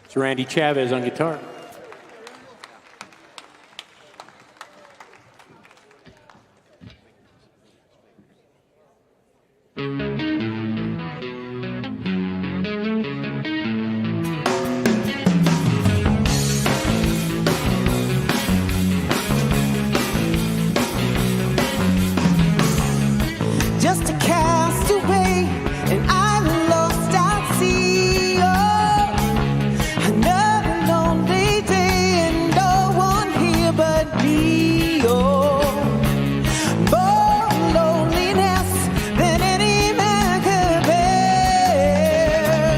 It's Randy Chavez on guitar. Just a castaway, and I'm lost at sea. Oh, another lonely day, and no one here but me. Oh, more loneliness than any man could bear.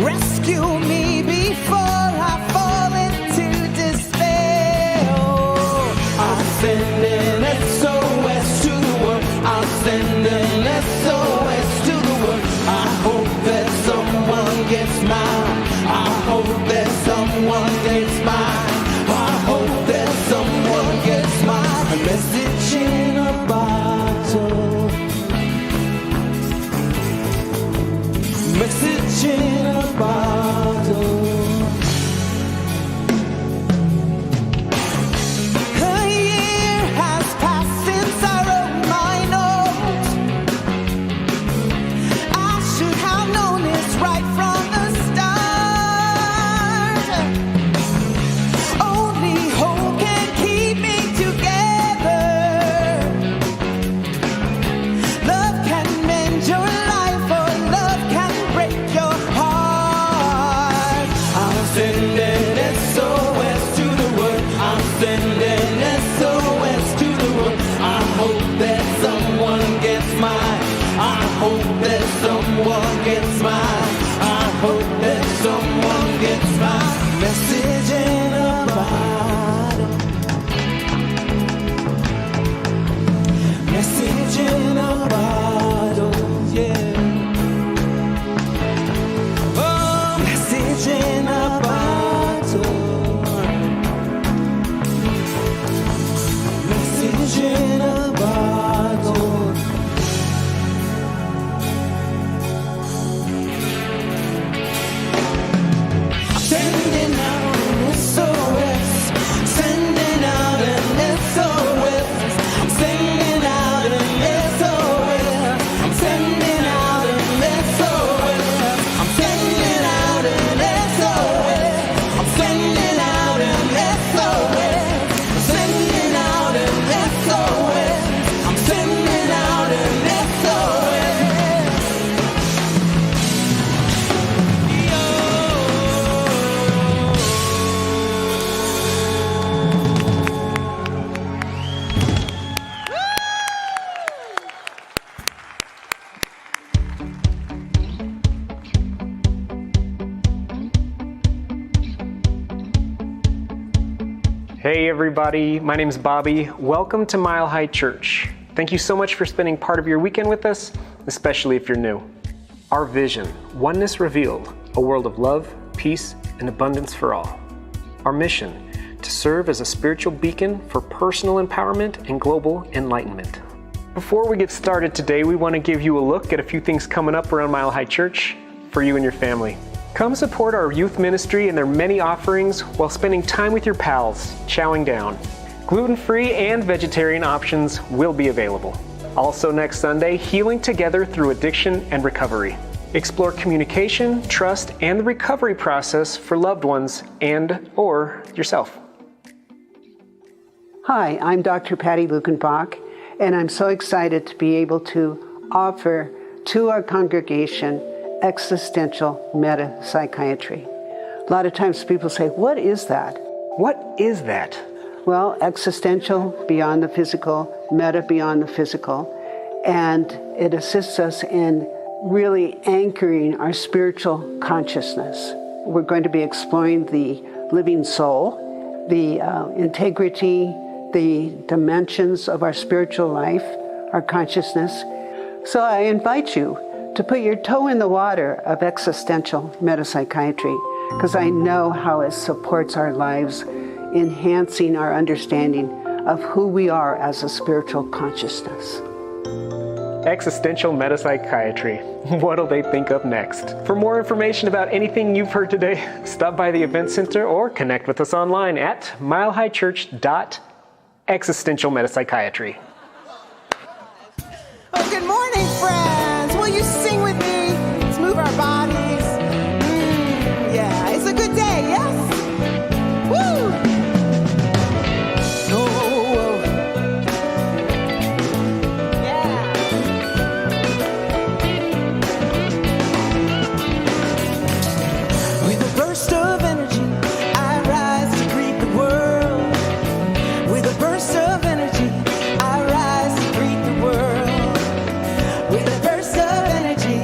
Rescue me before I fall into despair. Oh, I'm sending SOS to the world. I'm sending SOS to the world. I hope that someone gets mine. I hope that someone gets mine. I hope that someone gets mine. A message in a bottle. Message in a bottle. A year has passed since I wrote my note. I should have known this right from the start. Message in a bottle. Message in a bottle, yeah. Oh, message in a bottle. Message in a bottle. Sending out an SOS. Sending out an SOS. I'm sending out an SOS. I'm sending out an SOS. I'm sending out an SOS. I'm sending out an SOS. I'm sending out an SOS. I'm sending out an SOS. Hey everybody, my name's Bobby. Welcome to Mile High Church. Thank you so much for spending part of your weekend with us, especially if you're new. Our vision, Oneness Revealed, a world of love, peace, and abundance for all. Our mission, to serve as a spiritual beacon for personal empowerment and global enlightenment. Before we get started today, we want to give you a look at a few things coming up around Mile High Church for you and your family. Come support our youth ministry and their many offerings while spending time with your pals, chowing down. Gluten-free and vegetarian options will be available. Also next Sunday, Healing Together Through Addiction and Recovery. Explore communication, trust, and the recovery process for loved ones and/or yourself. Hi, I'm Dr. Patty Lukenbach, and I'm so excited to be able to offer to our congregation existential meta-psychiatry. A lot of times people say, what is that? What is that? Well, existential, beyond the physical, meta, beyond the physical, and it assists us in really anchoring our spiritual consciousness. We're going to be exploring the living soul, the integrity, the dimensions of our spiritual life, our consciousness. So I invite you to put your toe in the water of existential metapsychiatry, because I know how it supports our lives, enhancing our understanding of who we are as a spiritual consciousness. Existential metapsychiatry. What'll they think of next? For more information about anything you've heard today, stop by the event center or connect with us online at milehighchurch.existentialmetapsychiatry. Oh, good morning, friends. Will you sing with me? Let's move our bodies. Yeah, it's a good day, yes? Woo! Oh, yeah. With a burst of energy, I rise to greet the world. With a burst of energy, I rise to greet the world. With a burst of energy,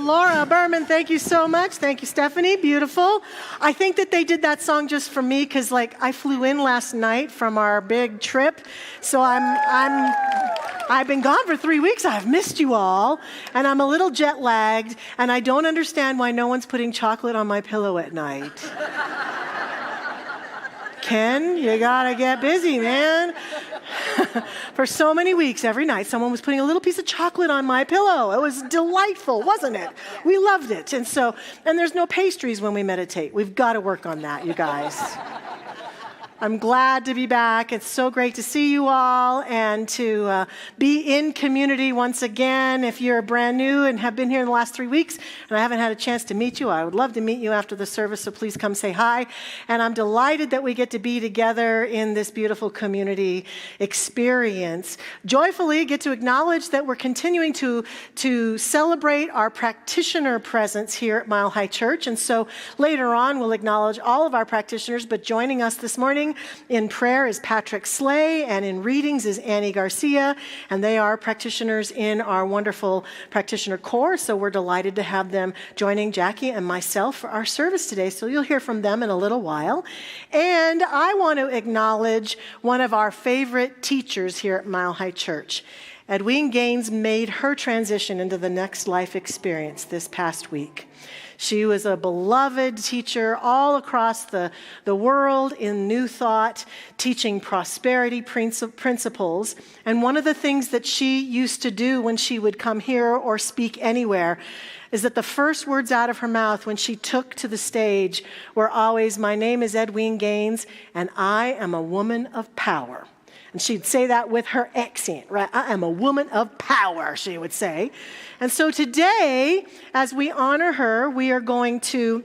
Laura Berman, thank you so much. Thank you, Stephanie. Beautiful. I think that they did that song just for me because, I flew in last night from our big trip, so I've been gone for 3 weeks. I've missed you all, and I'm a little jet lagged, and I don't understand why no one's putting chocolate on my pillow at night. Ken, you gotta get busy, man. For so many weeks, every night, someone was putting a little piece of chocolate on my pillow. It was delightful, wasn't it? We loved it. And there's no pastries when we meditate. We've got to work on that, you guys. I'm glad to be back. It's so great to see you all and to be in community once again. If you're brand new and have been here in the last 3 weeks and I haven't had a chance to meet you, I would love to meet you after the service, so please come say hi. And I'm delighted that we get to be together in this beautiful community experience. Joyfully get to acknowledge that we're continuing to celebrate our practitioner presence here at Mile High Church. And so later on, we'll acknowledge all of our practitioners, but joining us this morning in prayer is Patrick Slay, and in readings is Annie Garcia, and they are practitioners in our wonderful practitioner corps, so we're delighted to have them joining Jackie and myself for our service today, so you'll hear from them in a little while. And I want to acknowledge one of our favorite teachers here at Mile High Church. Edwene Gaines made her transition into the next life experience this past week. She was a beloved teacher all across the world in New Thought, teaching prosperity principles. And one of the things that she used to do when she would come here or speak anywhere is that the first words out of her mouth when she took to the stage were always, "My name is Edwene Gaines, and I am a woman of power." And she'd say that with her accent, right? "I am a woman of power," she would say. And so today, as we honor her, we are going to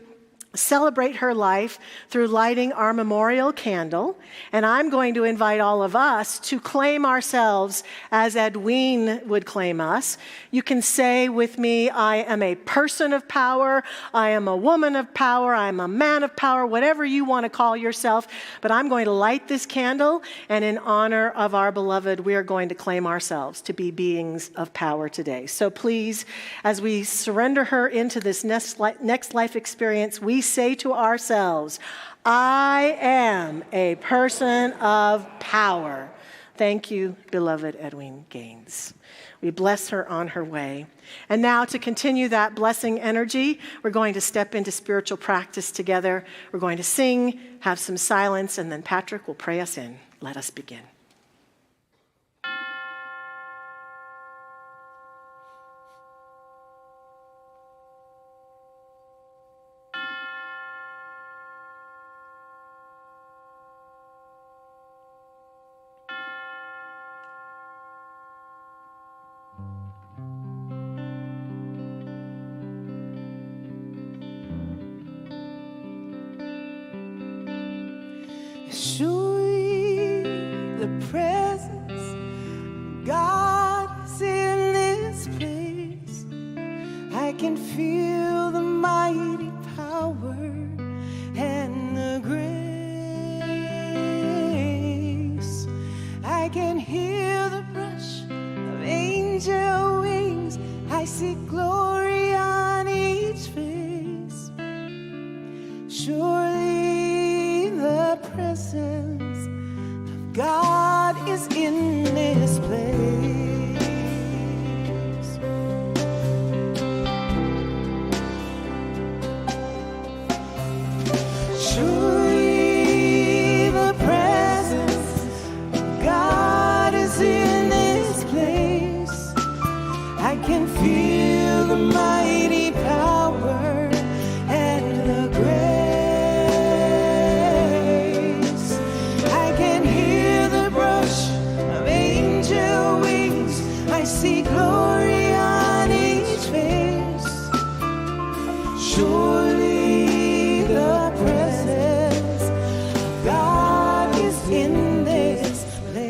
celebrate her life through lighting our memorial candle. And I'm going to invite all of us to claim ourselves as Edwene would claim us. You can say with me, "I am a person of power. I am a woman of power. I am a man of power," whatever you want to call yourself. But I'm going to light this candle, and in honor of our beloved, we are going to claim ourselves to be beings of power today. So please, as we surrender her into this next life experience, we say to ourselves, "I am a person of power." Thank you, beloved Edwene Gaines. We bless her on her way. And now to continue that blessing energy, we're going to step into spiritual practice together. We're going to sing, have some silence, and then Patrick will pray us in. Let us begin. Surely the presence of God is in this place. I can feel the mighty power and the grace. I can hear the brush of angel wings. I see glory on each face. Surely the presence of God is in this place. Surely the presence of God is in this place. I can feel the mighty power and the grace. See glory on each face. Surely the presence of God is in this place.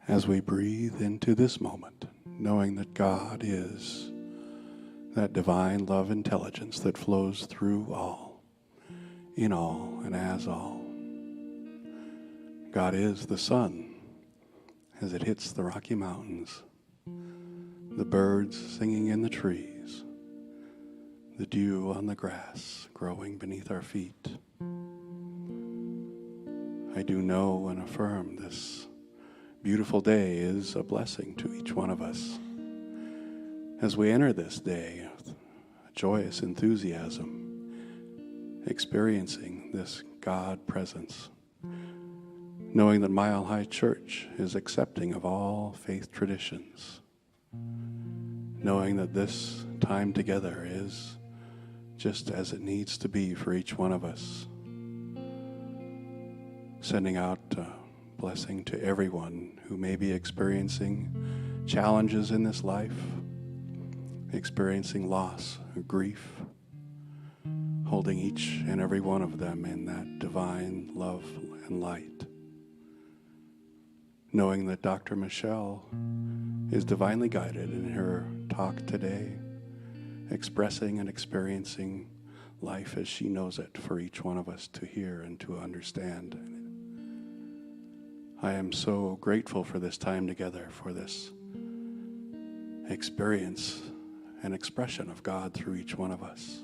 as we breathe into this moment, knowing that God is that divine love intelligence that flows through all, in all, and as all. God is the sun as it hits the Rocky Mountains, the birds singing in the trees, the dew on the grass growing beneath our feet. I do know and affirm this beautiful day is a blessing to each one of us. As we enter this day with a joyous enthusiasm, experiencing this God presence, knowing that Mile High Church is accepting of all faith traditions, knowing that this time together is just as it needs to be for each one of us, sending out blessing to everyone who may be experiencing challenges in this life, experiencing loss or grief, holding each and every one of them in that divine love and light. Knowing that Dr. Michelle is divinely guided in her talk today, expressing and experiencing life as she knows it for each one of us to hear and to understand. I am so grateful for this time together, for this experience and expression of God through each one of us.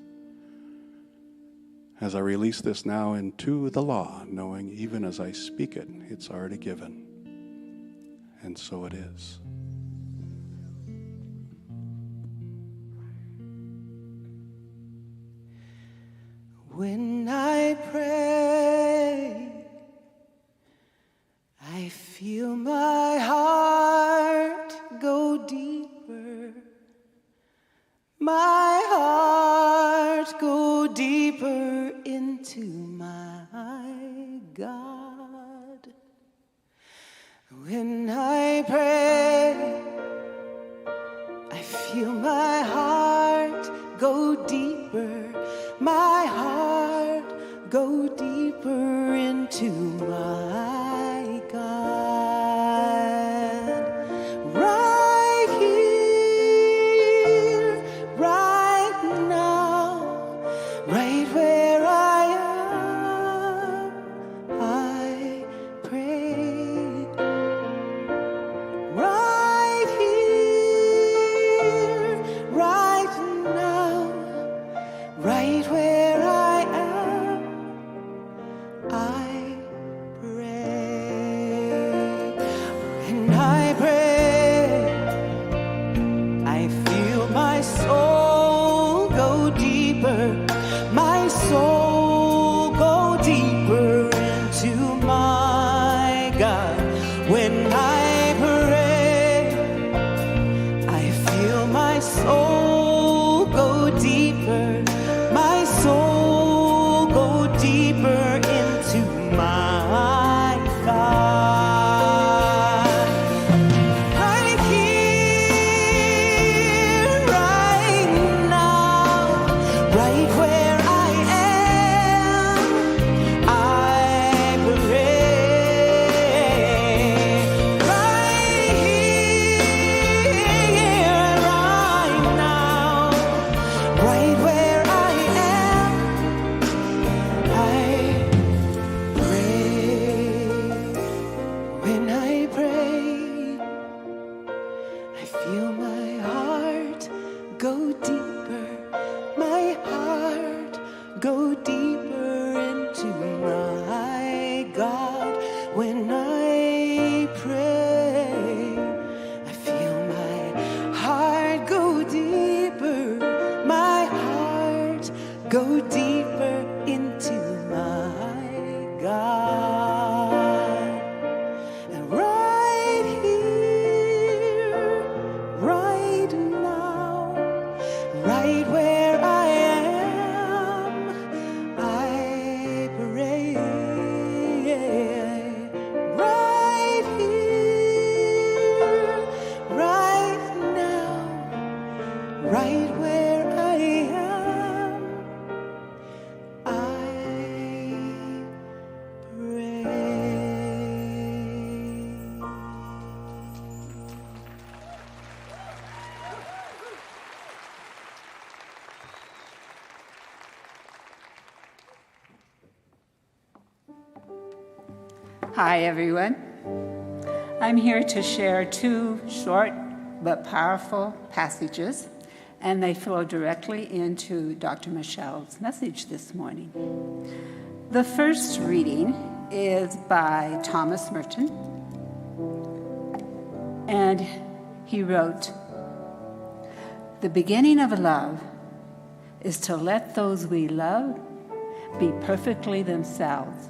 As I release this now into the law, knowing even as I speak it, it's already given. And so it is. When I pray, I feel my heart go deeper. My heart go deeper into my God. When I pray, I feel my heart go deeper. My heart go deeper into my God. Right here, right now, right where I am, I pray. Right here, right now, right where I am, I pray. And I pray, I feel my soul go deeper, my soul go deeper into my God. When I pray, I feel my soul go deeper, my soul go deeper into my God. Right here, right now, right where I am, I pray. Right here, right now, right where I am, I pray. When I pray, I feel my heart go deeper, my heart go deeper into my God. When I pray, I feel my heart go deeper, my heart go deeper into my God. And right here, right now, right where I am, I pray. Right here, right now, right where I am, I pray. Hi, everyone. I'm here to share two short but powerful passages, and they flow directly into Dr. Michelle's message this morning. The first reading is by Thomas Merton, and he wrote, "The beginning of love is to let those we love be perfectly themselves,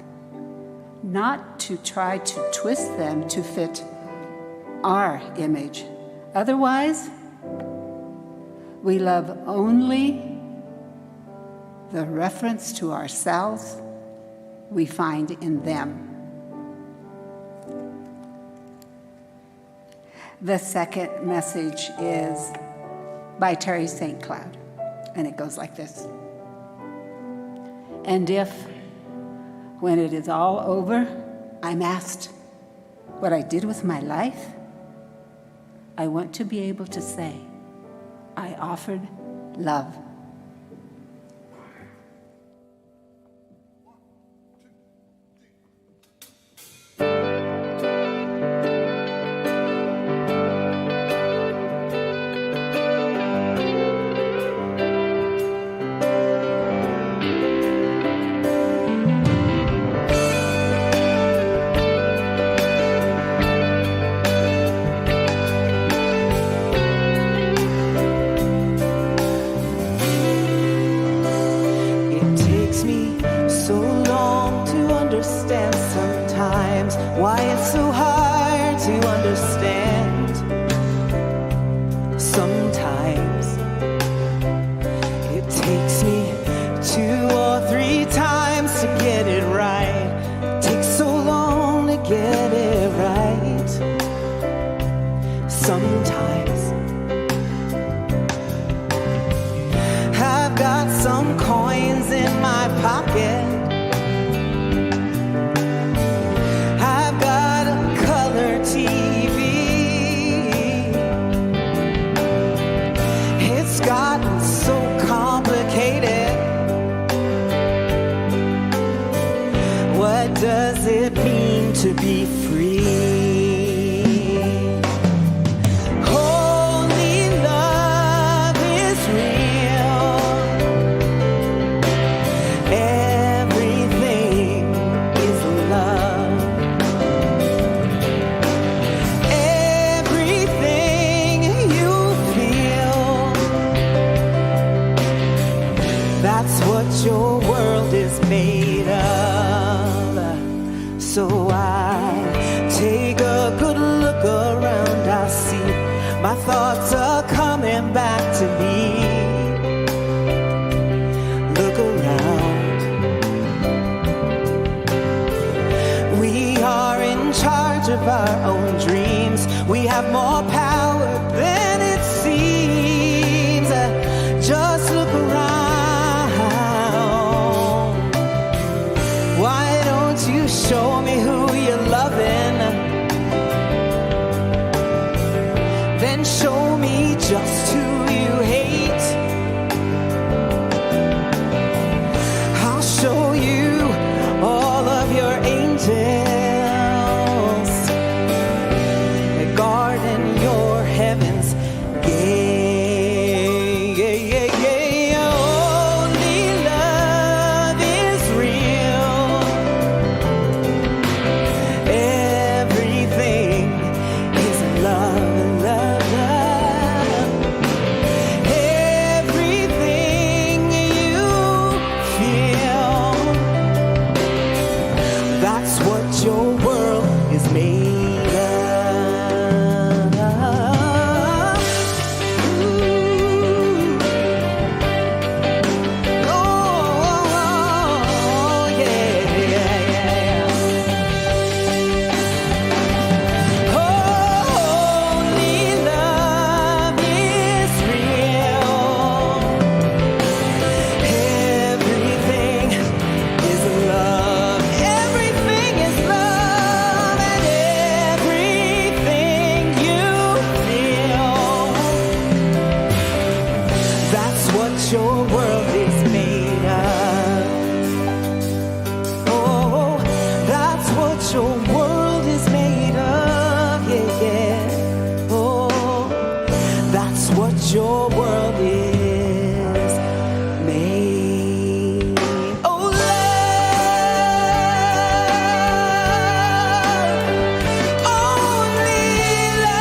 not to try to twist them to fit our image. Otherwise, we love only the reference to ourselves we find in them." The second message is by Terry St. Cloud, and it goes like this. "And if, when it is all over, I'm asked what I did with my life, I want to be able to say, I offered love." Why it's so hard to understand. Sometimes it takes me 2 or 3 times to get it right. It takes so long to get it right. Sometimes I've got some coins in my pocket. TV. It's gotten so complicated. What does it mean to be free? Only love is real. Everything is love. That's what your world is made of. So I take a good look around. I see my thoughts are coming back to me. Look around. We are in charge of our own dreams. We have more power than it seems. Just look around. Why don't you show me who you're loving? Then show me just who you hate. I'll show you all of your angels guarding your heaven's gate. your world is made. Oh, love, only love.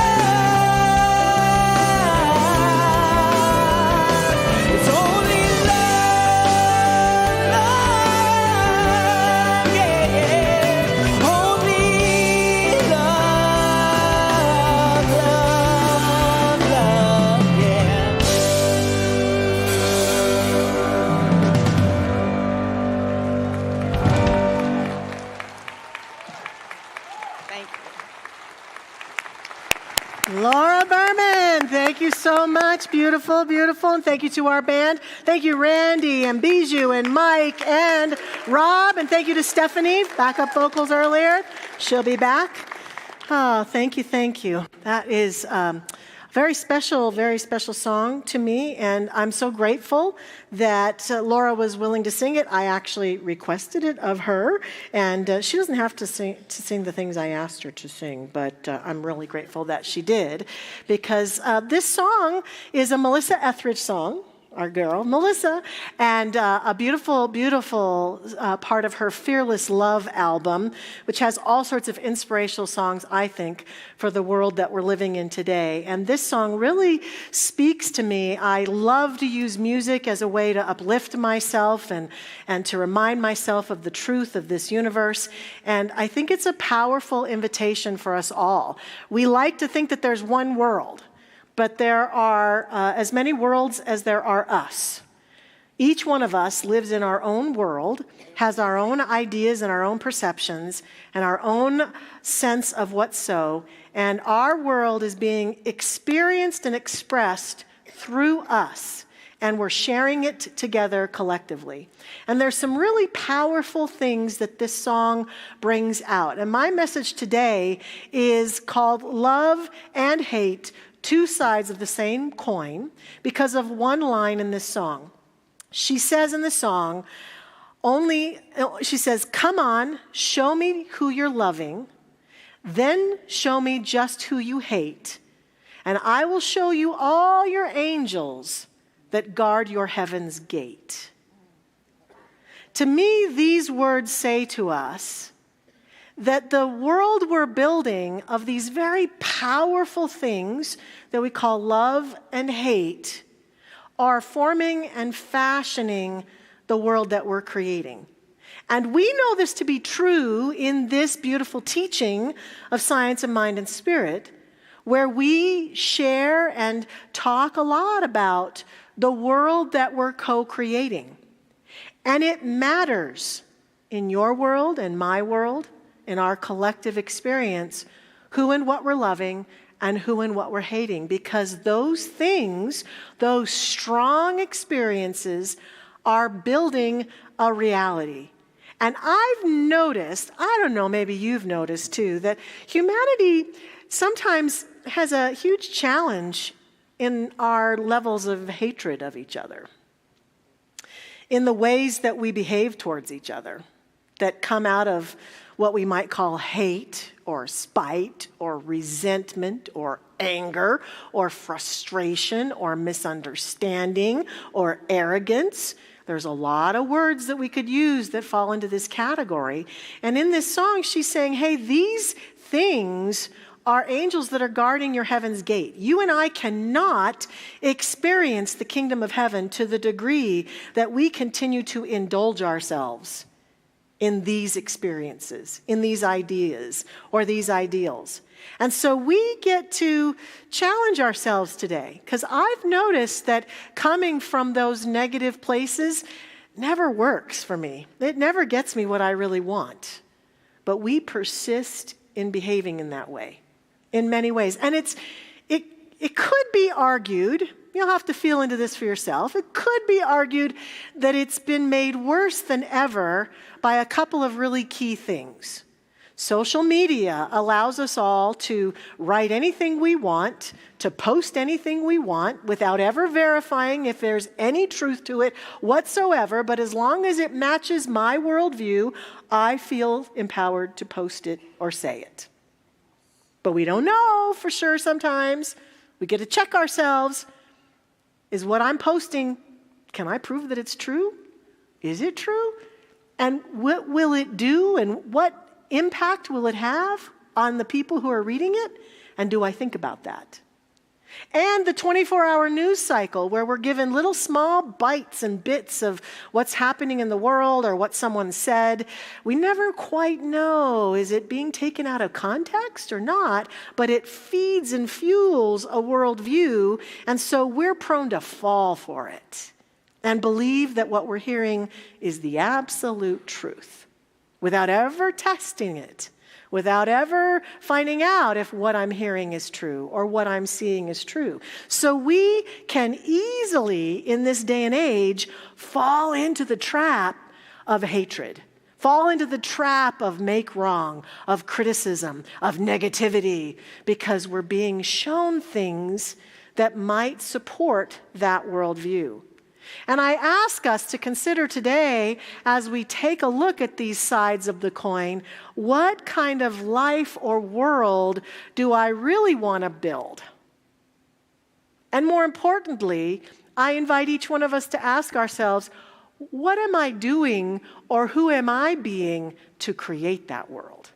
It's only love, love, yeah. Only love, love, love, yeah. Thank you. Laura Berman, thank you so much. Beautiful, beautiful. And thank you to our band. Thank you, Randy and Bijou and Mike and Rob. And thank you to Stephanie, backup vocals earlier. She'll be back. Oh, thank you, thank you. That is a very special song to me. And I'm so grateful that Laura was willing to sing it. I actually requested it of her. And she doesn't have to sing the things I asked her to sing. But I'm really grateful that she did. Because this song is a Melissa Etheridge song. Our girl, Melissa, and a beautiful, beautiful part of her Fearless Love album, which has all sorts of inspirational songs, I think, for the world that we're living in today. And this song really speaks to me. I love to use music as a way to uplift myself and to remind myself of the truth of this universe. And I think it's a powerful invitation for us all. We like to think that there's one world, but there are as many worlds as there are us. Each one of us lives in our own world, has our own ideas and our own perceptions and our own sense of what's so, and our world is being experienced and expressed through us, and we're sharing it together collectively. And there's some really powerful things that this song brings out. And my message today is called Love and Hate, Two Sides of the Same Coin, because of one line in this song. She says in the song, she says, come on, show me who you're loving, then show me just who you hate, and I will show you all your angels that guard your heaven's gate. To me, these words say to us that the world we're building of these very powerful things that we call love and hate are forming and fashioning the world that we're creating. And we know this to be true in this beautiful teaching of Science of Mind and Spirit, where we share and talk a lot about the world that we're co-creating. And it matters in your world and my world, in our collective experience, who and what we're loving and who and what we're hating, because those things, those strong experiences are building a reality. And I've noticed, I don't know, maybe you've noticed too, that humanity sometimes has a huge challenge in our levels of hatred of each other, in the ways that we behave towards each other, that come out of what we might call hate or spite or resentment or anger or frustration or misunderstanding or arrogance. There's a lot of words that we could use that fall into this category. And in this song, she's saying, hey, these things are angels that are guarding your heaven's gate. You and I cannot experience the kingdom of heaven to the degree that we continue to indulge ourselves in these experiences, in these ideas, or these ideals. And so we get to challenge ourselves today, because I've noticed that coming from those negative places never works for me. It never gets me what I really want. But we persist in behaving in that way, in many ways. And it could be argued, you'll have to feel into this for yourself, it could be argued that it's been made worse than ever by a couple of really key things. Social media allows us all to write anything we want, to post anything we want, without ever verifying if there's any truth to it whatsoever. But as long as it matches my worldview, I feel empowered to post it or say it. But we don't know for sure sometimes. We get to check ourselves. is what I'm posting, can I prove that it's true? Is it true? And what will it do, and what impact will it have on the people who are reading it? And do I think about that? And the 24-hour news cycle, where we're given little small bites and bits of what's happening in the world or what someone said. We never quite know, is it being taken out of context or not? But it feeds and fuels a worldview, and so we're prone to fall for it and believe that what we're hearing is the absolute truth without ever testing it, without ever finding out if what I'm hearing is true or what I'm seeing is true. So we can easily, in this day and age, fall into the trap of hatred, fall into the trap of make wrong, of criticism, of negativity, because we're being shown things that might support that worldview. And I ask us to consider today, as we take a look at these sides of the coin, what kind of life or world do I really want to build? And more importantly, I invite each one of us to ask ourselves, what am I doing or who am I being to create that world?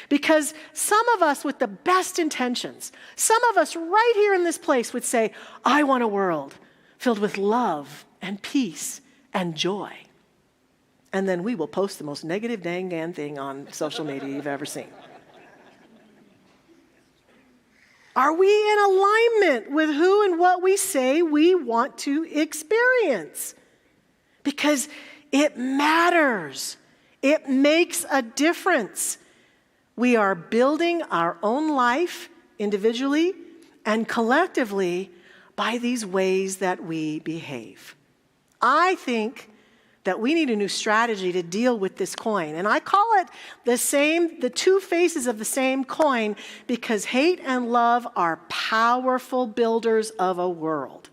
Because some of us with the best intentions, some of us right here in this place would say, I want a world filled with love and peace and joy. And then we will post the most negative dang thing on social media you've ever seen. Are we in alignment with who and what we say we want to experience? Because it matters. It makes a difference. We are building our own life individually and collectively by these ways that we behave. I think that we need a new strategy to deal with this coin. And I call it the two faces of the same coin, because hate and love are powerful builders of a world.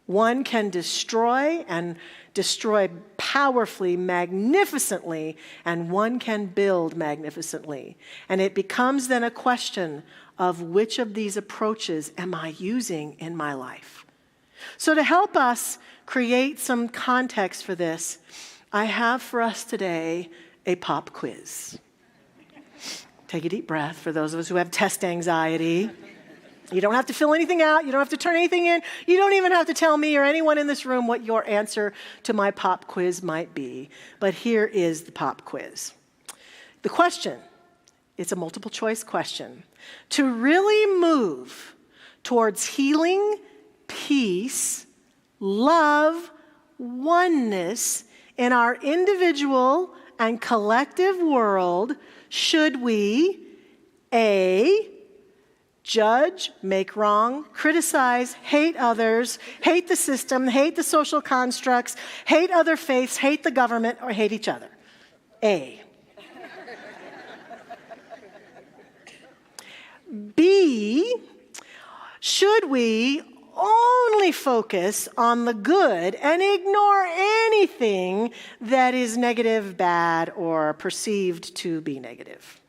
One can destroy and destroy powerfully, magnificently, and one can build magnificently. And it becomes then a question of which of these approaches am I using in my life? So to help us create some context for this, I have for us today a pop quiz. Take a deep breath for those of us who have test anxiety. You don't have to fill anything out. You don't have to turn anything in. You don't even have to tell me or anyone in this room what your answer to my pop quiz might be. But here is the pop quiz. The question, it's a multiple choice question. To really move towards healing, peace, love, oneness in our individual and collective world, should we, A, judge, make wrong, criticize, hate others, hate the system, hate the social constructs, hate other faiths, hate the government, or hate each other? A. B, should we only focus on the good and ignore anything that is negative, bad, or perceived to be negative?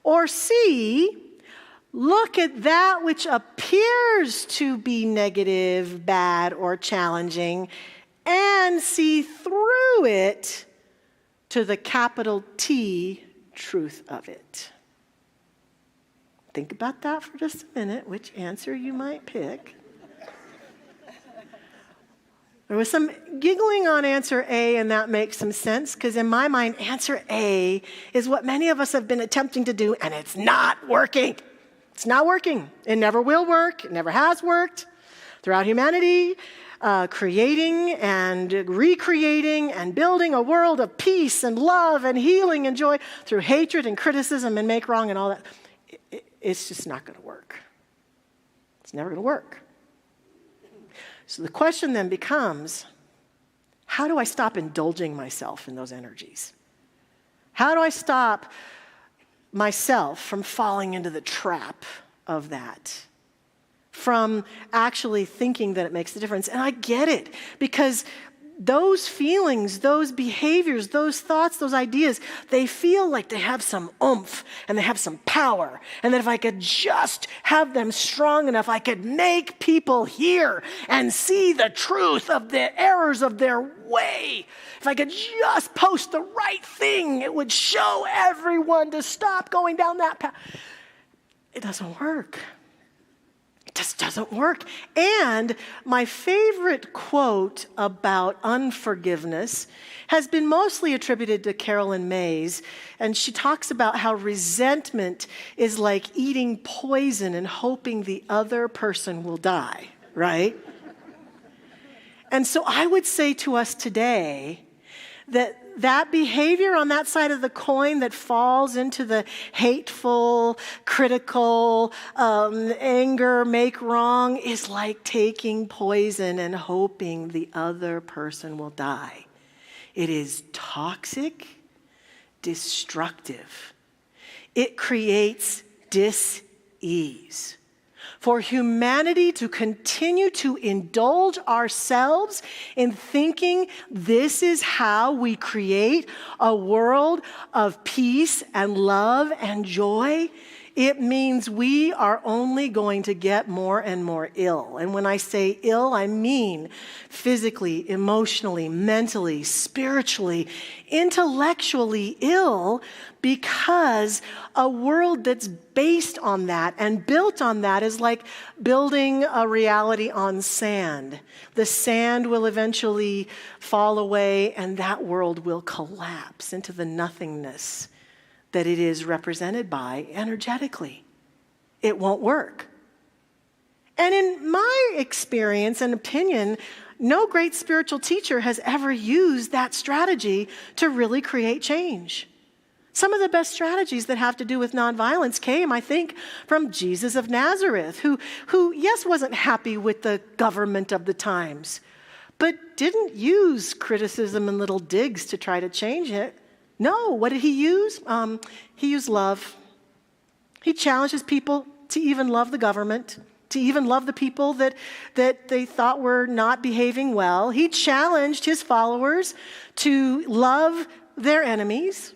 Or C, look at that which appears to be negative, bad, or challenging and see through it to the capital T truth of it. Think about that for just a minute, which answer you might pick. There was some giggling on answer A, and that makes some sense, because in my mind, answer A is what many of us have been attempting to do, and it's not working. It's not working. It never will work. It never has worked. Throughout humanity, creating and recreating and building a world of peace and love and healing and joy through hatred and criticism and make wrong and all that. It's just not going to work. It's never going to work. So the question then becomes, how do I stop indulging myself in those energies? How do I stop myself from falling into the trap of that? From actually thinking that it makes a difference. And I get it, because those feelings, those behaviors, those thoughts, those ideas, they feel like they have some oomph and they have some power. And that if I could just have them strong enough, I could make people hear and see the truth of the errors of their way. If I could just post the right thing, it would show everyone to stop going down that path. It doesn't work. It just doesn't work. And my favorite quote about unforgiveness has been mostly attributed to Carolyn Mays. And she talks about how resentment is like eating poison and hoping the other person will die, right? And so I would say to us today that behavior on that side of the coin that falls into the hateful, critical, anger, make wrong is like taking poison and hoping the other person will die. It is toxic, destructive. It creates dis-ease. For humanity to continue to indulge ourselves in thinking this is how we create a world of peace and love and joy, it means we are only going to get more and more ill. And when I say ill, I mean physically, emotionally, mentally, spiritually, intellectually ill, because a world that's based on that and built on that is like building a reality on sand. The sand will eventually fall away and that world will collapse into the nothingness that it is represented by energetically. It won't work. And in my experience and opinion, no great spiritual teacher has ever used that strategy to really create change. Some of the best strategies that have to do with nonviolence came, I think, from Jesus of Nazareth, who yes, wasn't happy with the government of the times, but didn't use criticism and little digs to try to change it. No, what did he use? He used love. He challenges people to even love the government, to even love the people that they thought were not behaving well. He challenged his followers to love their enemies,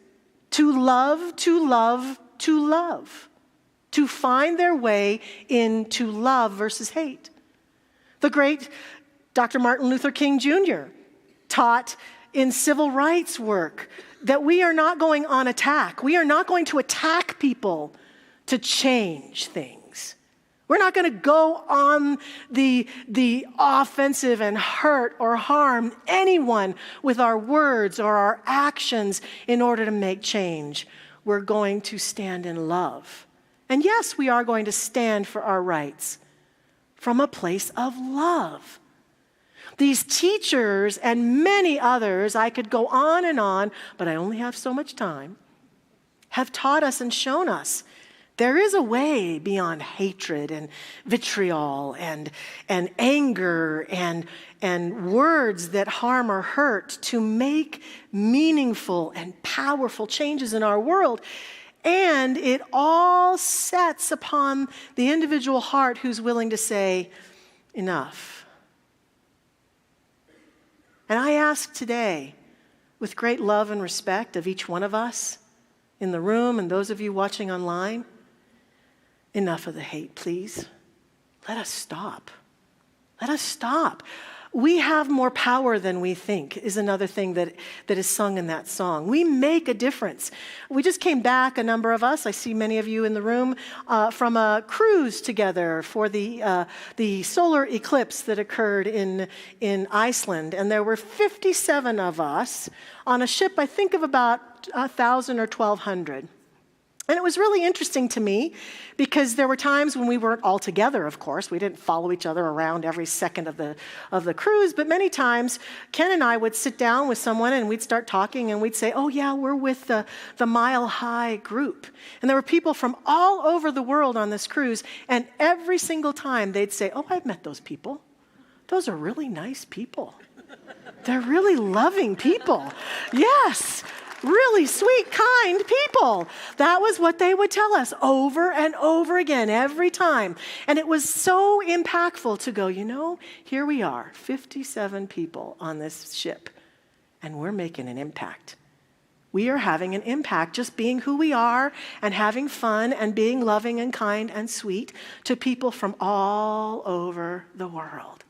to love, to love, to love, to find their way into love versus hate. The great Dr. Martin Luther King Jr. taught in civil rights work that we are not going on attack. We are not going to attack people to change things. We're not going to go on the offensive and hurt or harm anyone with our words or our actions in order to make change. We're going to stand in love. And yes, we are going to stand for our rights from a place of love. These teachers and many others, I could go on, but I only have so much time, have taught us and shown us there is a way beyond hatred and vitriol and anger and words that harm or hurt to make meaningful and powerful changes in our world. And it all sets upon the individual heart who's willing to say, enough. And I ask today, with great love and respect of each one of us in the room and those of you watching online, enough of the hate, please. Let us stop. Let us stop. We have more power than we think is another thing that is sung in that song. We make a difference. We just came back, a number of us, I see many of you in the room, from a cruise together for the solar eclipse that occurred in Iceland. And there were 57 of us on a ship, I think of about 1,000 or 1,200. And it was really interesting to me because there were times when we weren't all together, of course. We didn't follow each other around every second of the cruise, but many times Ken and I would sit down with someone and we'd start talking and we'd say, oh yeah, we're with the Mile High group. And there were people from all over the world on this cruise, and every single time they'd say, oh, I've met those people. Those are really nice people. They're really loving people. Yes. really sweet, kind people. That was what they would tell us over and over again, every time. And it was so impactful to go, here we are, 57 people on this ship, and we're making an impact. We are having an impact just being who we are and having fun and being loving and kind and sweet to people from all over the world.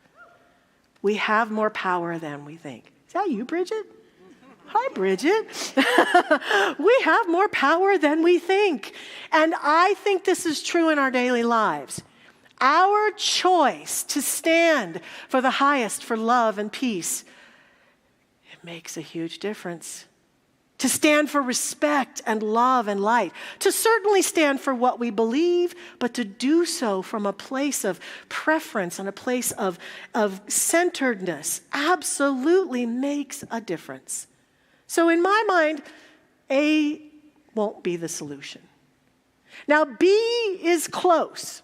We have more power than we think. Is that you, Bridget? Hi, Bridget. We have more power than we think. And I think this is true in our daily lives. Our choice to stand for the highest, for love and peace, it makes a huge difference. To stand for respect and love and light. To certainly stand for what we believe, but to do so from a place of preference and a place of centeredness absolutely makes a difference. So in my mind, A won't be the solution. Now, B is close.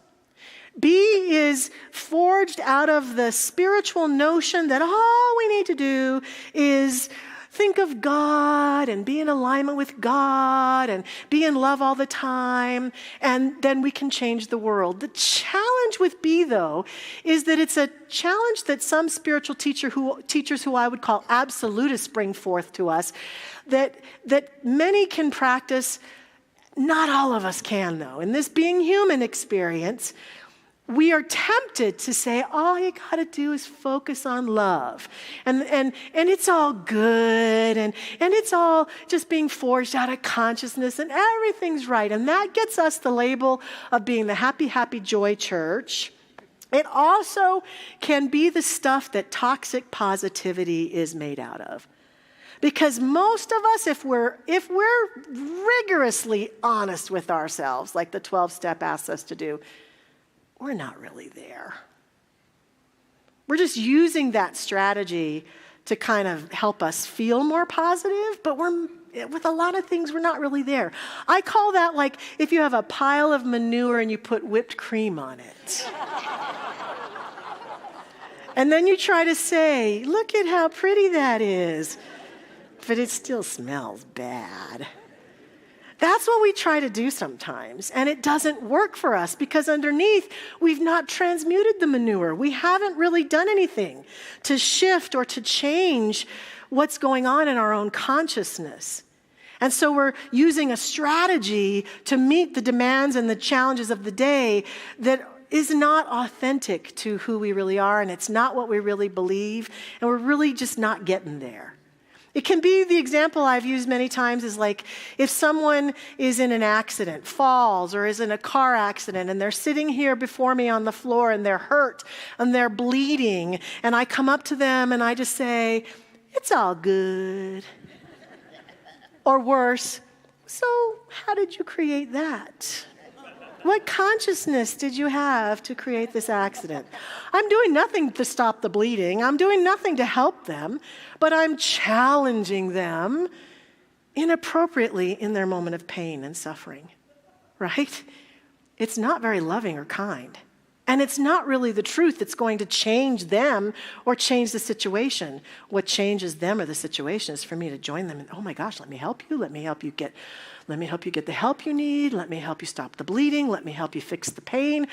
B is forged out of the spiritual notion that all we need to do is think of God and be in alignment with God and be in love all the time, and then we can change the world. The challenge with B, though, is that it's a challenge that some spiritual teachers who I would call absolutists bring forth to us, that many can practice. Not all of us can, though. In this being human experience, we are tempted to say, all you got to do is focus on love. And it's all good. And it's all just being forged out of consciousness. And everything's right. And that gets us the label of being the happy, happy, joy church. It also can be the stuff that toxic positivity is made out of. Because most of us, if we're rigorously honest with ourselves, like the 12-step asks us to do, we're not really there. We're just using that strategy to kind of help us feel more positive, but with a lot of things, we're not really there. I call that like if you have a pile of manure and you put whipped cream on it. And then you try to say, look at how pretty that is, but it still smells bad. That's what we try to do sometimes, and it doesn't work for us because underneath, we've not transmuted the manure. We haven't really done anything to shift or to change what's going on in our own consciousness. And so we're using a strategy to meet the demands and the challenges of the day that is not authentic to who we really are, and it's not what we really believe, and we're really just not getting there. It can be the example I've used many times is like if someone is in an accident, falls, or is in a car accident, and they're sitting here before me on the floor and they're hurt and they're bleeding, and I come up to them and I just say, it's all good. Or worse, so how did you create that? What consciousness did you have to create this accident? I'm doing nothing to stop the bleeding. I'm doing nothing to help them, but I'm challenging them inappropriately in their moment of pain and suffering, right? It's not very loving or kind. And it's not really the truth that's going to change them or change the situation. What changes them or the situation is for me to join them and, oh my gosh, let me help you. Let me help you get the help you need. Let me help you stop the bleeding. Let me help you fix the pain.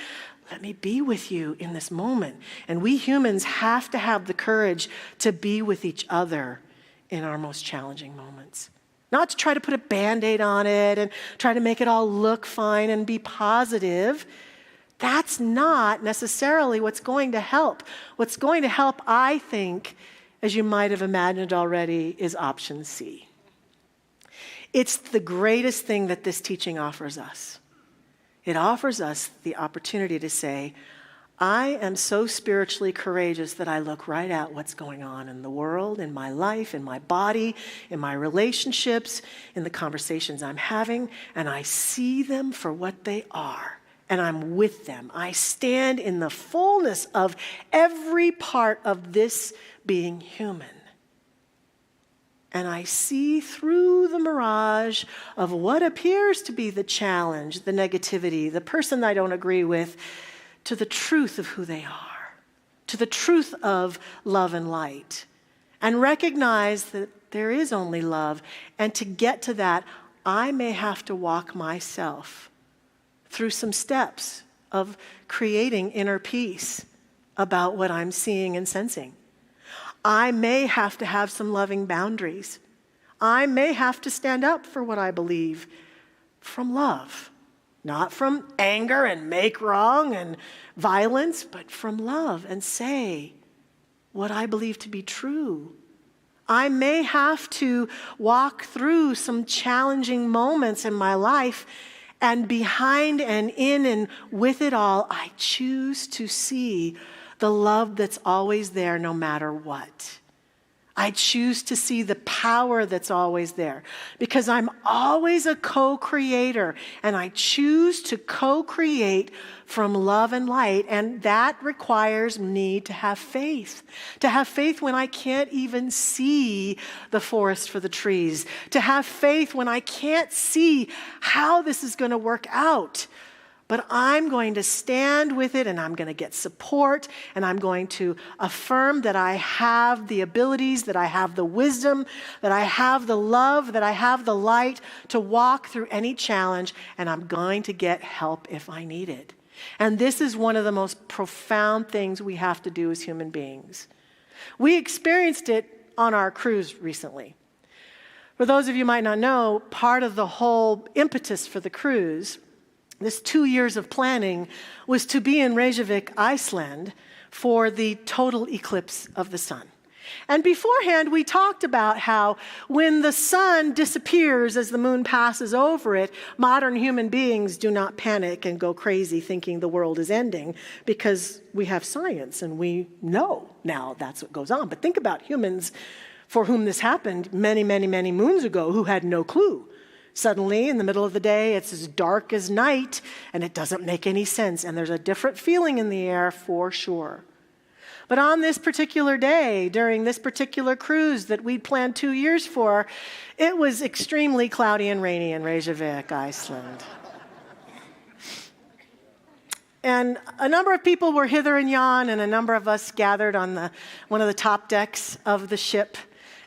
Let me be with you in this moment. And we humans have to have the courage to be with each other in our most challenging moments. Not to try to put a Band-Aid on it and try to make it all look fine and be positive. That's not necessarily what's going to help. What's going to help, I think, as you might have imagined already, is option C. It's the greatest thing that this teaching offers us. It offers us the opportunity to say, I am so spiritually courageous that I look right at what's going on in the world, in my life, in my body, in my relationships, in the conversations I'm having, and I see them for what they are. And I'm with them. I stand in the fullness of every part of this being human. And I see through the mirage of what appears to be the challenge, the negativity, the person I don't agree with, to the truth of who they are, to the truth of love and light, and recognize that There is only love. And to get to that, I may have to walk myself through some steps of creating inner peace about what I'm seeing and sensing. I may have to have some loving boundaries. I may have to stand up for what I believe from love, not from anger and make wrong and violence, but from love, and say what I believe to be true. I may have to walk through some challenging moments in my life, and behind and in and with it all, I choose to see the love that's always there no matter what. I choose to see the power that's always there, because I'm always a co-creator, and I choose to co-create from love and light, and that requires me to have faith when I can't even see the forest for the trees, to have faith when I can't see how this is going to work out. But I'm going to stand with it, and I'm going to get support, and I'm going to affirm that I have the abilities, that I have the wisdom, that I have the love, that I have the light to walk through any challenge, and I'm going to get help if I need it. And this is one of the most profound things we have to do as human beings. We experienced it on our cruise recently. For those of you who might not know, part of the whole impetus for the cruise, this 2 years of planning, was to be in Reykjavik, Iceland, for the total eclipse of the sun. And beforehand, we talked about how when the sun disappears as the moon passes over it, modern human beings do not panic and go crazy thinking the world is ending, because we have science and we know now that's what goes on. But think about humans for whom this happened many, many, many moons ago, who had no clue. Suddenly, in the middle of the day, it's as dark as night, and it doesn't make any sense. And there's a different feeling in the air for sure. But on this particular day, during this particular cruise that we'd planned 2 years for, it was extremely cloudy and rainy in Reykjavik, Iceland. And a number of people were hither and yon, and a number of us gathered on one of the top decks of the ship.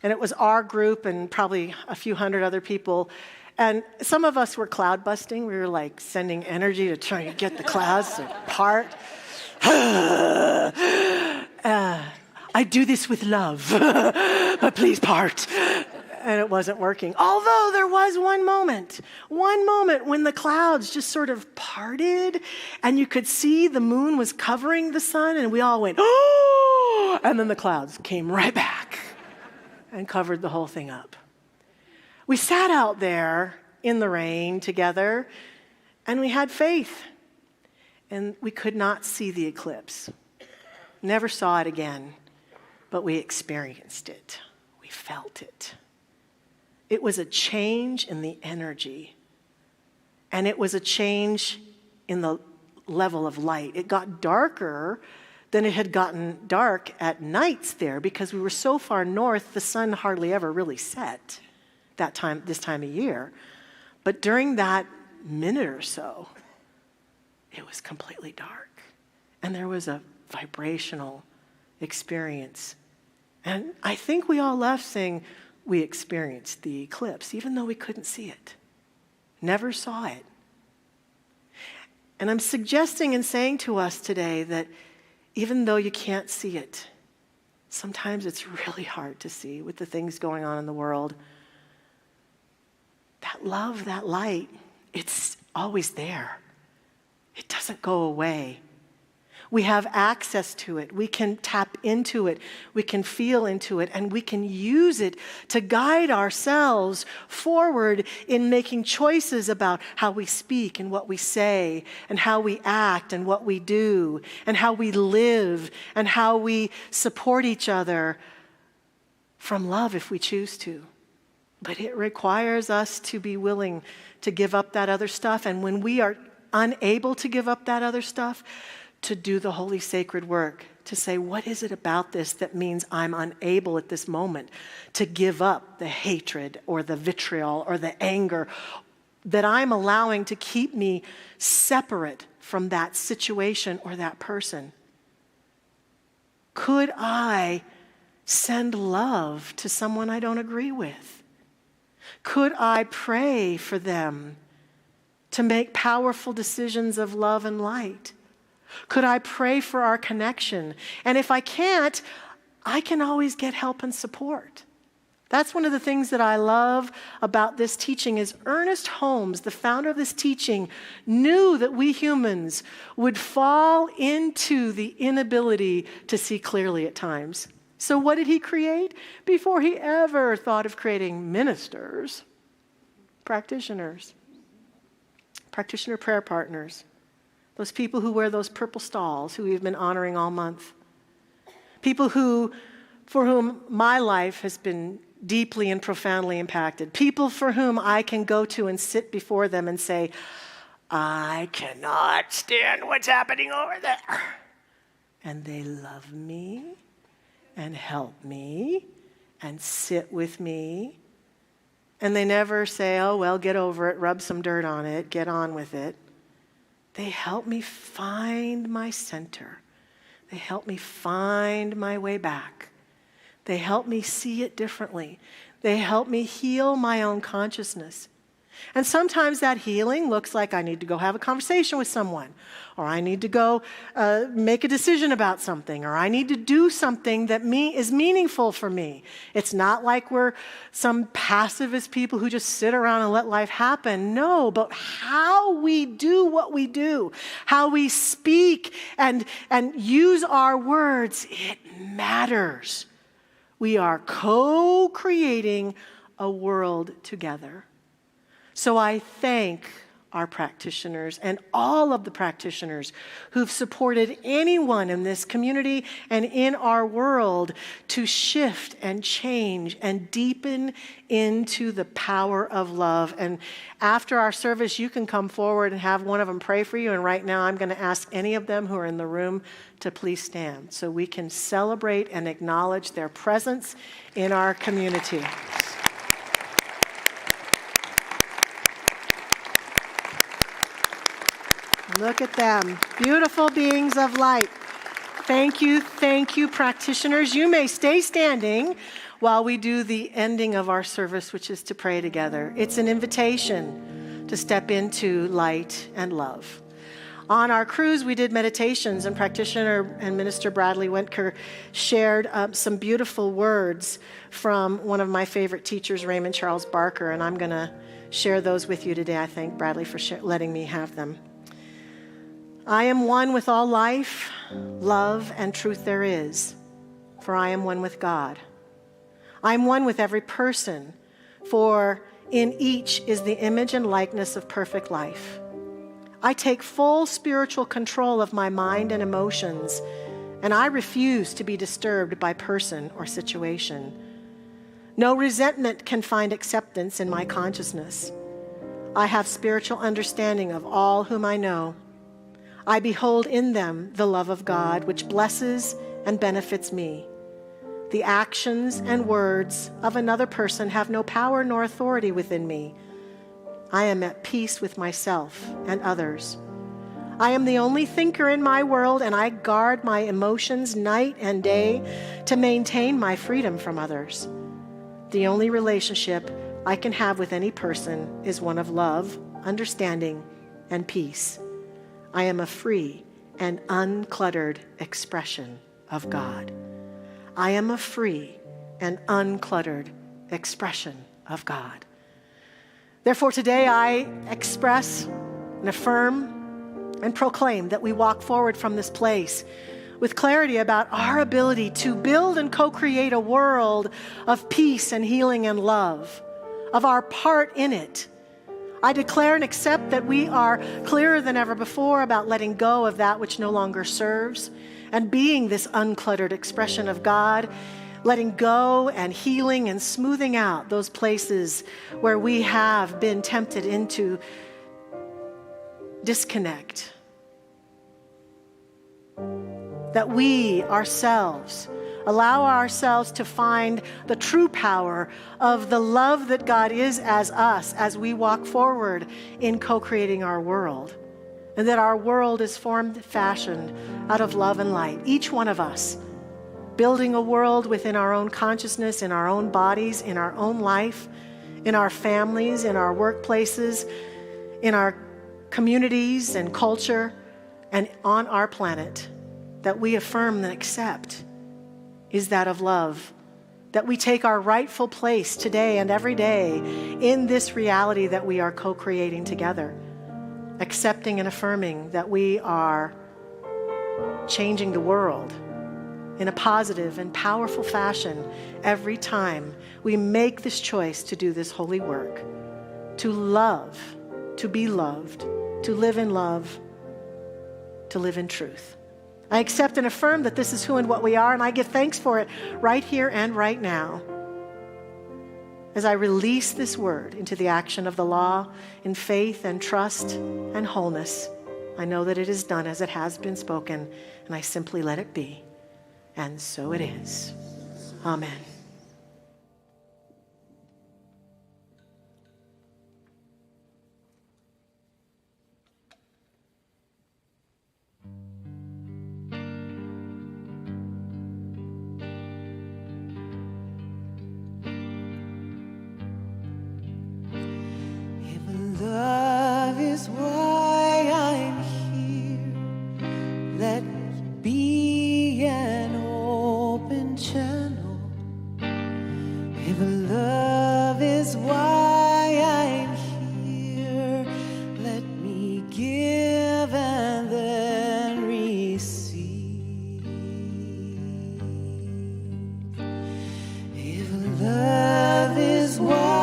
And it was our group and probably a few hundred other people. And some of us were cloud busting. We were like sending energy to try and get the clouds to part. I do this with love, but please part. And it wasn't working. Although there was one moment when the clouds just sort of parted, and you could see the moon was covering the sun, and we all went, oh! And then the clouds came right back and covered the whole thing up. We sat out there in the rain together, and we had faith. And we could not see the eclipse. Never saw it again, but we experienced it. We felt it. It was a change in the energy, and it was a change in the level of light. It got darker than it had gotten dark at nights there, because we were so far north, the sun hardly ever really set this time of year. But during that minute or so, it was completely dark. And there was a vibrational experience. And I think we all left saying we experienced the eclipse, even though we couldn't see it. Never saw it. And I'm suggesting and saying to us today that even though you can't see it, sometimes it's really hard to see with the things going on in the world. That love, that light, it's always there. It doesn't go away. We have access to it. We can tap into it. We can feel into it. And we can use it to guide ourselves forward in making choices about how we speak and what we say, and how we act and what we do, and how we live, and how we support each other from love if we choose to. But it requires us to be willing to give up that other stuff. And when we are unable to give up that other stuff, to do the holy sacred work, to say, what is it about this that means I'm unable at this moment to give up the hatred or the vitriol or the anger that I'm allowing to keep me separate from that situation or that person? Could I send love to someone I don't agree with? Could I pray for them to make powerful decisions of love and light? Could I pray for our connection? And if I can't, I can always get help and support. That's one of the things that I love about this teaching is Ernest Holmes, the founder of this teaching, knew that we humans would fall into the inability to see clearly at times. So what did he create? Before he ever thought of creating ministers, practitioners, practitioner prayer partners, those people who wear those purple stalls who we've been honoring all month, people for whom my life has been deeply and profoundly impacted, people for whom I can go to and sit before them and say, I cannot stand what's happening over there. And they love me and help me and sit with me. And they never say, oh, well, get over it, rub some dirt on it, get on with it. They help me find my center. They help me find my way back. They help me see it differently. They help me heal my own consciousness. And sometimes that healing looks like I need to go have a conversation with someone, or I need to go make a decision about something, or I need to do something that is meaningful for me. It's not like we're some pacifist people who just sit around and let life happen. No, but how we do what we do, how we speak and use our words, it matters. We are co-creating a world together. So I thank our practitioners and all of the practitioners who've supported anyone in this community and in our world to shift and change and deepen into the power of love. And after our service, you can come forward and have one of them pray for you. And right now, I'm going to ask any of them who are in the room to please stand so we can celebrate and acknowledge their presence in our community. Look at them, beautiful beings of light. Thank you, practitioners. You may stay standing while we do the ending of our service, which is to pray together. It's an invitation to step into light and love. On our cruise, we did meditations, and practitioner and minister Bradley Wentker shared some beautiful words from one of my favorite teachers, Raymond Charles Barker, and I'm going to share those with you today. I thank Bradley for letting me have them. I am one with all life, love, and truth there is, for I am one with God. I am one with every person, for in each is the image and likeness of perfect life. I take full spiritual control of my mind and emotions, and I refuse to be disturbed by person or situation. No resentment can find acceptance in my consciousness. I have spiritual understanding of all whom I know. I behold in them the love of God, which blesses and benefits me. The actions and words of another person have no power nor authority within me. I am at peace with myself and others. I am the only thinker in my world, and I guard my emotions night and day to maintain my freedom from others. The only relationship I can have with any person is one of love, understanding, and peace. I am a free and uncluttered expression of God. I am a free and uncluttered expression of God. Therefore, today I express and affirm and proclaim that we walk forward from this place with clarity about our ability to build and co-create a world of peace and healing and love, of our part in it. I declare and accept that we are clearer than ever before about letting go of that which no longer serves and being this uncluttered expression of God, letting go and healing and smoothing out those places where we have been tempted into disconnect. That we ourselves allow ourselves to find the true power of the love that God is as us as we walk forward in co-creating our world. And that our world is formed, fashioned out of love and light. Each one of us building a world within our own consciousness, in our own bodies, in our own life, in our families, in our workplaces, in our communities and culture, and on our planet, that we affirm and accept is that of love. That we take our rightful place today and every day in this reality that we are co-creating together, accepting and affirming that we are changing the world in a positive and powerful fashion every time we make this choice to do this holy work, to love, to be loved, to live in love, to live in truth. I accept and affirm that this is who and what we are, and I give thanks for it right here and right now. As I release this word into the action of the law in faith and trust and wholeness, I know that it is done as it has been spoken, and I simply let it be. And so it is. Amen. Love is why I'm here. Let me be an open channel. If love is why I'm here, let me give and then receive. If love is why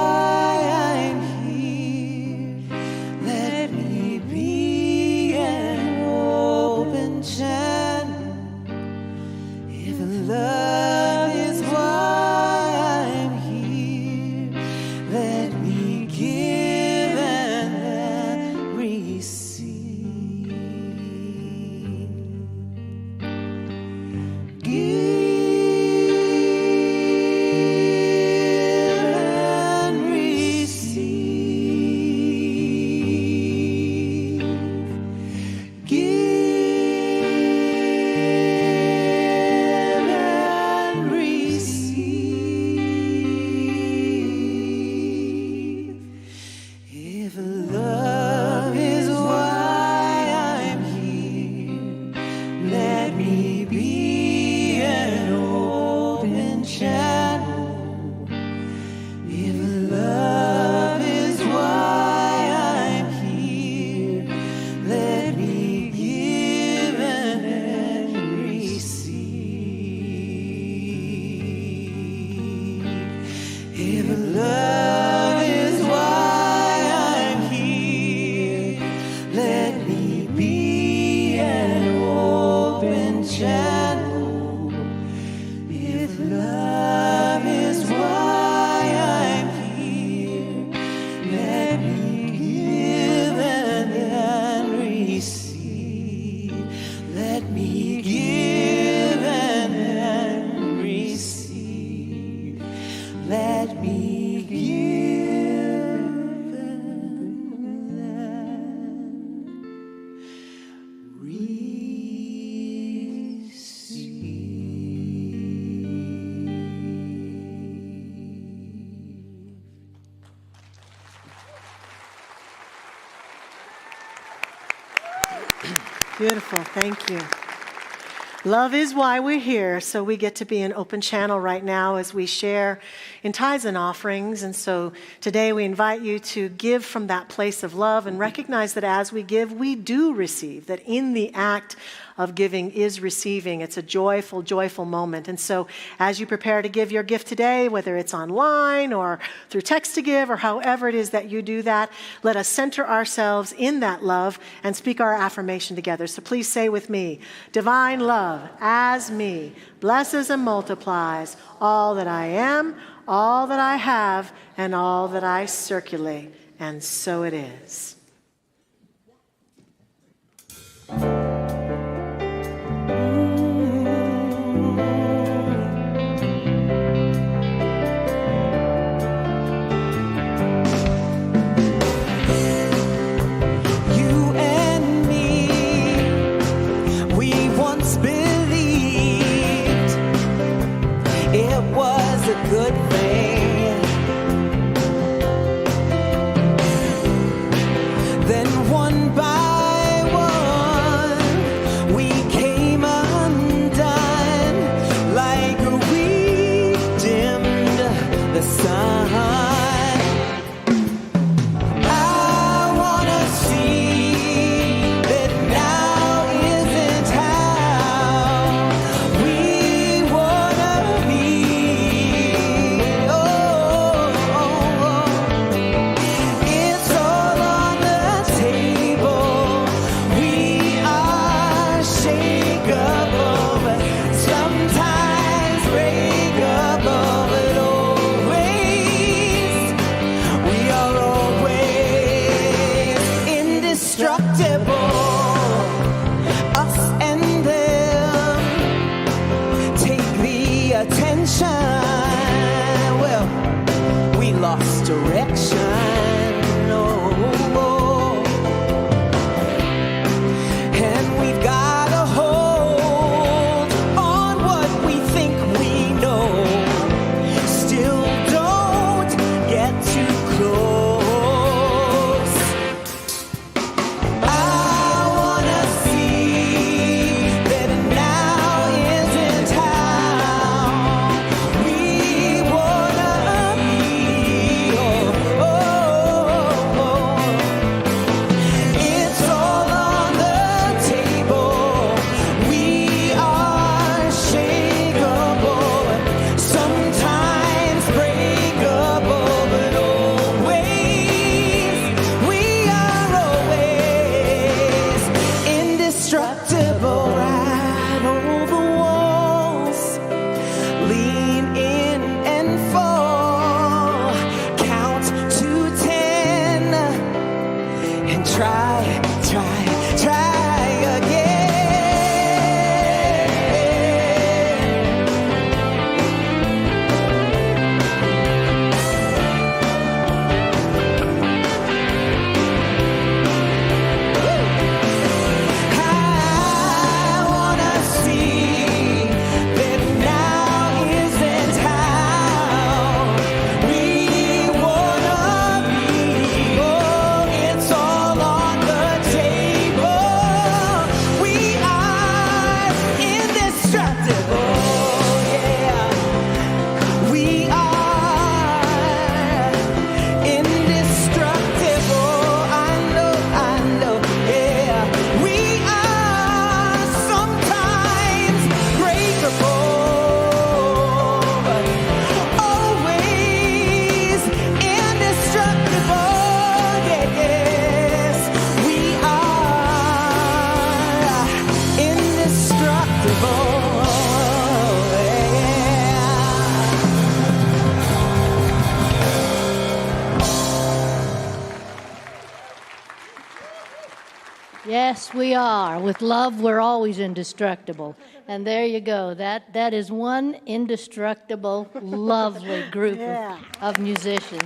love is why I'm here. Let me give and then receive. Give and receive. Give. Beautiful. Thank you. Love is why we're here, so we get to be an open channel right now as we share in tithes and offerings. And so today we invite you to give from that place of love and recognize that as we give, we do receive, that in the act of giving is receiving. It's a joyful, joyful moment. And so as you prepare to give your gift today, whether it's online or through text to give or however it is that you do that, let us center ourselves in that love and speak our affirmation together. So please say with me, divine love as me blesses and multiplies all that I am, all that I have, and all that I circulate. And so it is. Yes, we are. With love, we're always indestructible. And there you go. That is one indestructible, lovely group of musicians.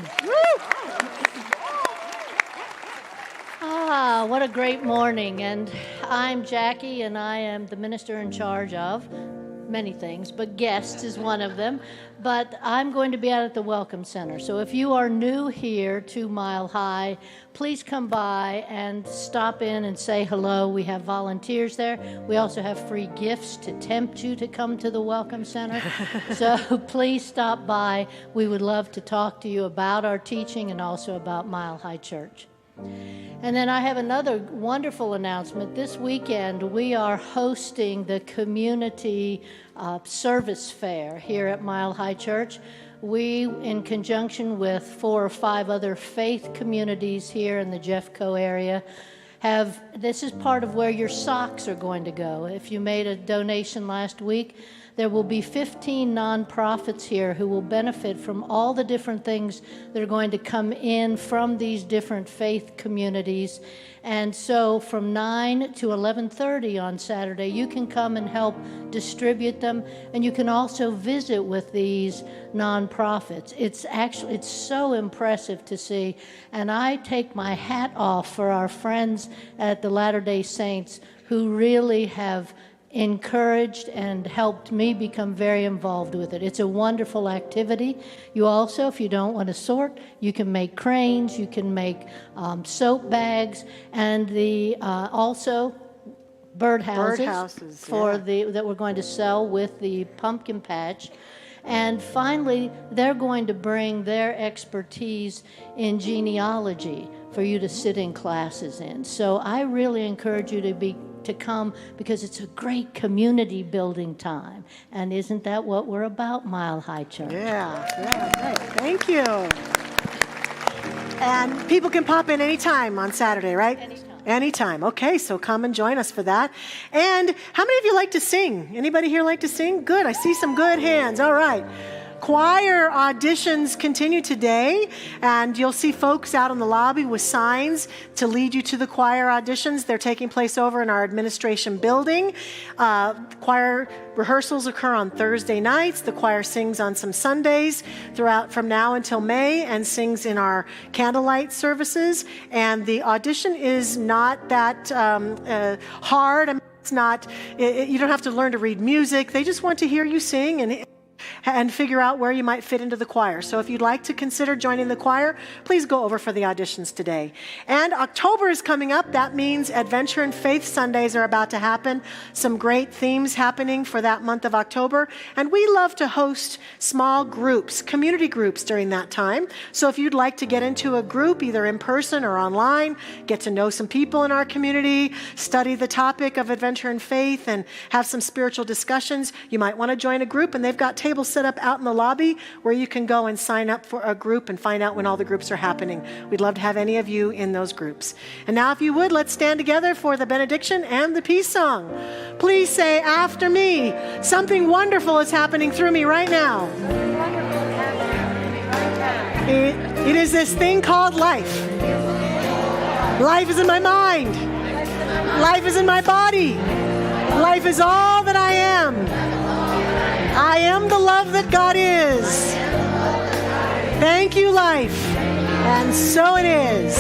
What a great morning. And I'm Jackie, and I am the minister in charge of many things, but guests is one of them. But I'm going to be out at the Welcome Center. So if you are new here to Mile High, please come by and stop in and say hello. We have volunteers there. We also have free gifts to tempt you to come to the Welcome Center. So please stop by. We would love to talk to you about our teaching and also about Mile High Church. And then I have another wonderful announcement. This weekend, we are hosting the community service fair here at Mile High Church. We, in conjunction with 4 or 5 other faith communities here in the Jeffco area, this is part of where your socks are going to go. If you made a donation last week, there will be 15 nonprofits here who will benefit from all the different things that are going to come in from these different faith communities. And so from 9 to 11:30 on Saturday, you can come and help distribute them, and you can also visit with these nonprofits. It's so impressive to see, and I take my hat off for our friends at the Latter-day Saints who really have encouraged and helped me become very involved with it. It's a wonderful activity. You also, if you don't want to sort, you can make cranes, you can make soap bags, and also birdhouses that we're going to sell with the pumpkin patch. And finally, they're going to bring their expertise in genealogy for you to sit in classes in. So I really encourage you to come, because it's a great community building time. And isn't that what we're about, Mile High Church? Yeah, great. Thank you. And people can pop in anytime on Saturday, right? Anytime. Okay, so come and join us for that. And how many of you like to sing? Anybody here like to sing? Good. I see some good hands. All right. Choir auditions continue today, and you'll see folks out in the lobby with signs to lead you to the choir auditions. They're taking place over in our administration building. Choir rehearsals occur on Thursday nights. The choir sings on some Sundays throughout from now until May and sings in our candlelight services. And the audition is not that hard. I mean, it's not. You don't have to learn to read music. They just want to hear you sing and figure out where you might fit into the choir. So if you'd like to consider joining the choir, please go over for the auditions today. And October is coming up. That means Adventure and Faith Sundays are about to happen. Some great themes happening for that month of October. And we love to host small groups, community groups during that time. So if you'd like to get into a group, either in person or online, get to know some people in our community, study the topic of Adventure and Faith, and have some spiritual discussions, you might want to join a group. And they've got tables set up out in the lobby where you can go and sign up for a group and find out when all the groups are happening. We'd love to have any of you in those groups. And now, if you would, let's stand together for the benediction and the peace song. Please say after me, something wonderful is happening through me right now. It is this thing called life. Life is in my mind. Life is in my body. Life is all that I am. I am the love that God is. Thank you, life. And so it is.